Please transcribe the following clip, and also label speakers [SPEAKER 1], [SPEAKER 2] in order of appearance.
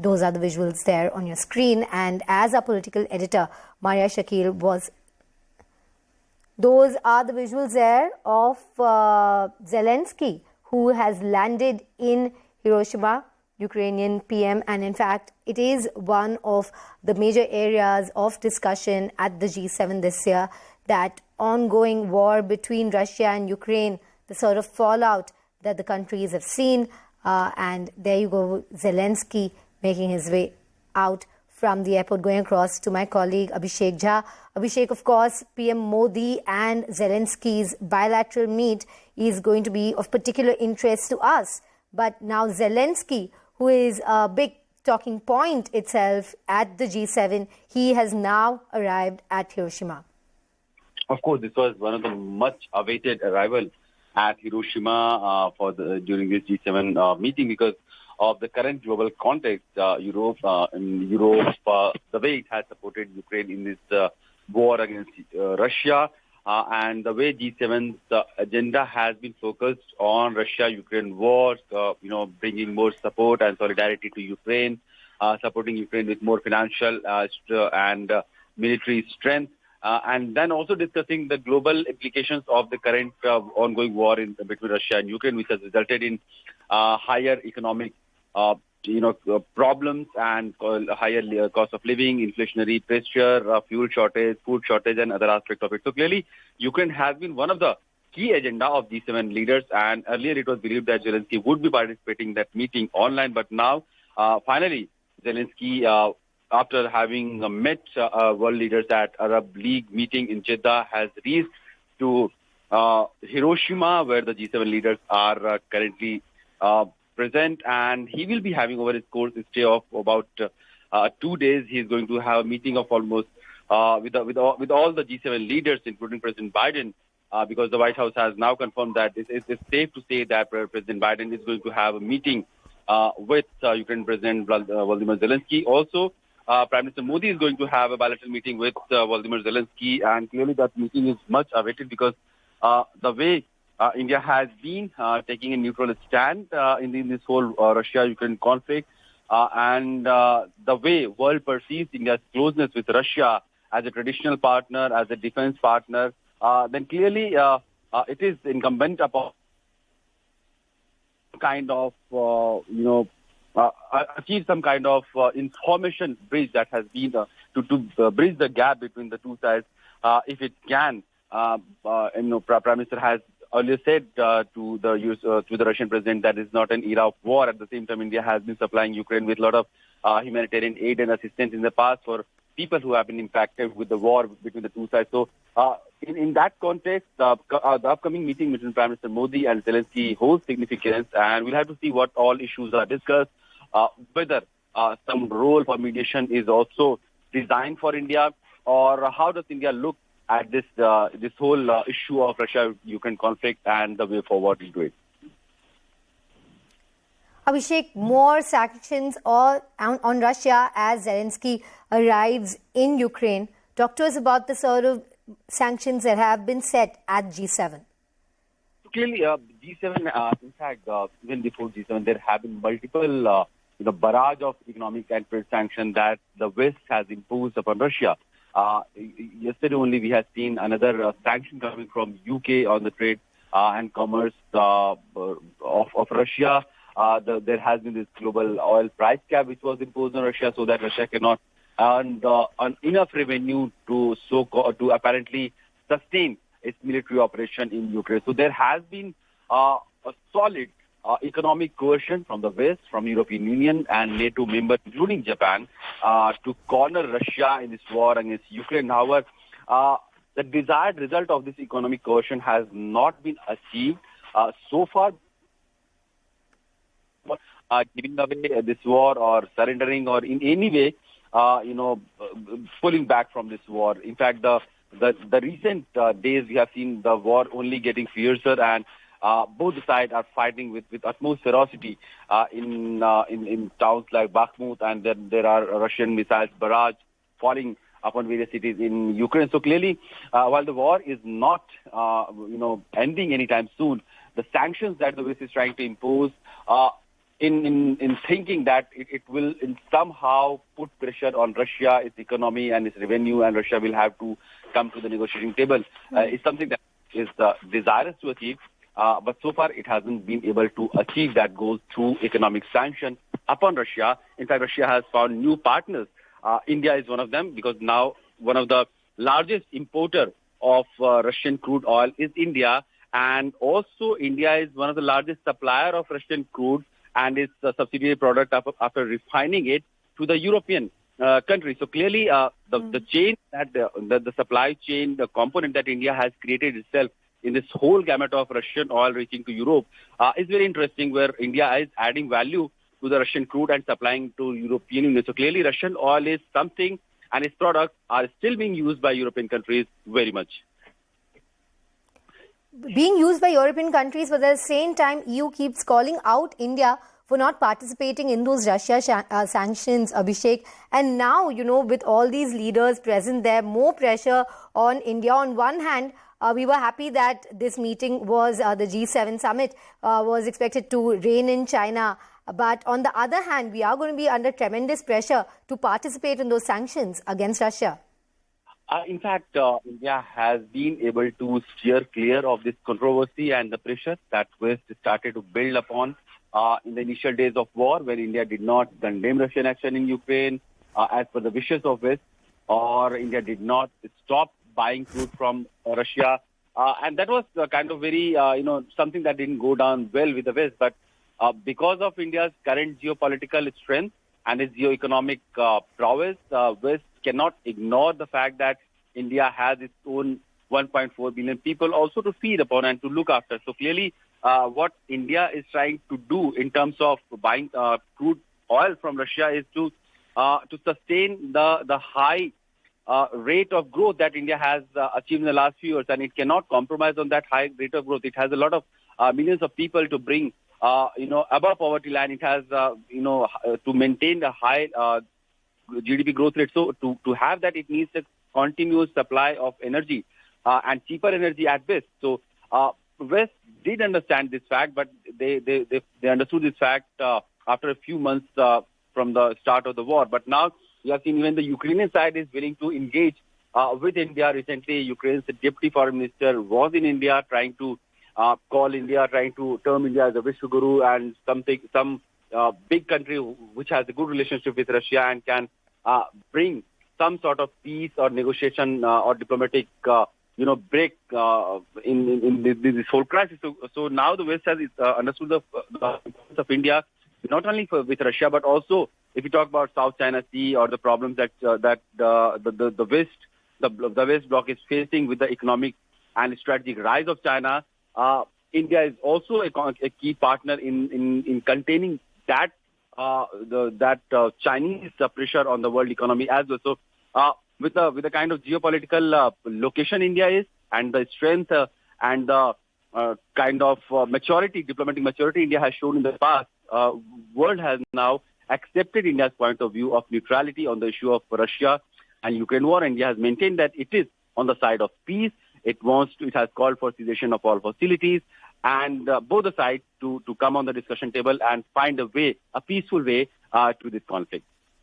[SPEAKER 1] Those are the visuals there on your screen. And as our political editor, Maria Shakil those are the visuals there of Zelensky, who has landed in Hiroshima, Ukrainian PM. And in fact, it is one of the major areas of discussion at the G7 this year, that ongoing war between Russia and Ukraine, the sort of fallout that the countries have seen. And there you go, Zelensky making his way out from the airport, going across to my colleague Abhishek Jha. Abhishek, of course, PM Modi and Zelensky's bilateral meet is going to be of particular interest to us. But now Zelensky, who is a big talking point itself at the G7, he has now arrived at Hiroshima.
[SPEAKER 2] Of course, this was one of the much-awaited arrival at Hiroshima during this G7 meeting, because of the current global context. Europe, the way it has supported Ukraine in this war against Russia, and the way G7's agenda has been focused on Russia-Ukraine war, bringing more support and solidarity to Ukraine, supporting Ukraine with more financial and military strength. And then also discussing the global implications of the current ongoing war between Russia and Ukraine, which has resulted in higher economic, problems and higher cost of living, inflationary pressure, fuel shortage, food shortage, and other aspects of it. So clearly, Ukraine has been one of the key agenda of G7 leaders. And earlier, it was believed that Zelensky would be participating in that meeting online, but now, finally, Zelensky, after having met world leaders at Arab League meeting in Jeddah, has reached to Hiroshima, where the G7 leaders are currently present, and he will be having over his course a stay of about 2 days. He is going to have a meeting of almost with all the G7 leaders, including President Biden, because the White House has now confirmed that it's safe to say that President Biden is going to have a meeting with Ukraine President Volodymyr Zelensky. Also, Prime Minister Modi is going to have a bilateral meeting with Volodymyr Zelensky, and clearly that meeting is much awaited, because the way India has been taking a neutral stand in this whole Russia-Ukraine conflict, and the way world perceives India's closeness with Russia as a traditional partner, as a defense partner, then clearly it is incumbent upon kind of, achieve some kind of information bridge that has been to bridge the gap between the two sides, if it can. Prime Minister has earlier said to the Russian president that it's not an era of war. At the same time, India has been supplying Ukraine with a lot of humanitarian aid and assistance in the past for people who have been impacted with the war between the two sides. So, in that context, the upcoming meeting between Prime Minister Modi and Zelensky holds significance, and we'll have to see what all issues are discussed, whether some role for mediation is also designed for India, or how does India look at this whole issue of Russia-Ukraine conflict and the way forward into it.
[SPEAKER 1] Abhishek, more sanctions on Russia as Zelensky arrives in Ukraine. Talk to us about the sort of sanctions that have been set at G7.
[SPEAKER 2] Clearly, G7, in fact, even before G7, there have been multiple barrage of economic and trade sanctions that the West has imposed upon Russia. Yesterday only we have seen another sanction coming from UK on the trade and commerce of Russia. There has been this global oil price cap which was imposed on Russia, so that Russia cannot earn enough revenue to apparently sustain its military operation in Ukraine. So there has been a solid economic coercion from the West, from European Union and NATO members, including Japan, to corner Russia in this war against Ukraine. However, the desired result of this economic coercion has not been achieved so far. Giving away this war or surrendering or in any way, pulling back from this war. In fact, the recent days we have seen the war only getting fiercer, and both sides are fighting with utmost ferocity in towns like Bakhmut, and then there are Russian missiles barrage falling upon various cities in Ukraine. So clearly, while the war is not ending anytime soon, the sanctions that the West is trying to impose in thinking that it will somehow put pressure on Russia, its economy and its revenue, and Russia will have to come to the negotiating table. It's something that is desirous to achieve, but so far it hasn't been able to achieve that goal through economic sanctions upon Russia. In fact, Russia has found new partners. India is one of them, because now one of the largest importer of Russian crude oil is India, and also India is one of the largest supplier of Russian crude and its subsidiary product after refining it to the European countries. So clearly, the chain that the supply chain, the component that India has created itself in this whole gamut of Russian oil reaching to Europe is very interesting, where India is adding value to the Russian crude and supplying to European Union. So clearly, Russian oil is something, and its products are still being used by European countries very much.
[SPEAKER 1] Being used by European countries, but at the same time, EU keeps calling out India for not participating in those Russia sanctions, Abhishek. And now, with all these leaders present there, more pressure on India. On one hand, we were happy that this meeting was, the G7 summit was expected to reign in China. But on the other hand, we are going to be under tremendous pressure to participate in those sanctions against Russia.
[SPEAKER 2] In fact, India has been able to steer clear of this controversy and the pressure that West started to build upon in the initial days of war, where India did not condemn Russian action in Ukraine as per the wishes of West, or India did not stop buying crude from Russia. And that was kind of very, something that didn't go down well with the West. But because of India's current geopolitical strength and its geo-economic prowess, West cannot ignore the fact that India has its own 1.4 billion people also to feed upon and to look after. So clearly, what India is trying to do in terms of buying crude oil from Russia is to sustain the high rate of growth that India has achieved in the last few years, and it cannot compromise on that high rate of growth. It has a lot of millions of people to bring, above poverty line. It has, to maintain the high GDP growth rate. So to have that, it needs a continuous supply of energy and cheaper energy at best. So West did understand this fact, but they understood this fact after a few months from the start of the war. But now we have seen even the Ukrainian side is willing to engage with India. Recently, Ukraine's deputy foreign minister was in India, trying to call India, trying to term India as a Vishwaguru and some big country which has a good relationship with Russia and can bring some sort of peace or negotiation or diplomatic, break in this whole crisis. So now the West has understood the importance of India, not only with Russia, but also if you talk about South China Sea or the problems that the West bloc is facing with the economic and strategic rise of China. India is also a key partner in containing that Chinese pressure on the world economy as well. So with the kind of geopolitical location India is, and the strength and the kind of diplomatic maturity India has shown in the past, world has now accepted India's point of view of neutrality on the issue of Russia and Ukraine war. India has maintained that it is on the side of peace. It has called for cessation of all hostilities, and both the sides to come on the discussion table and find a peaceful way to this conflict.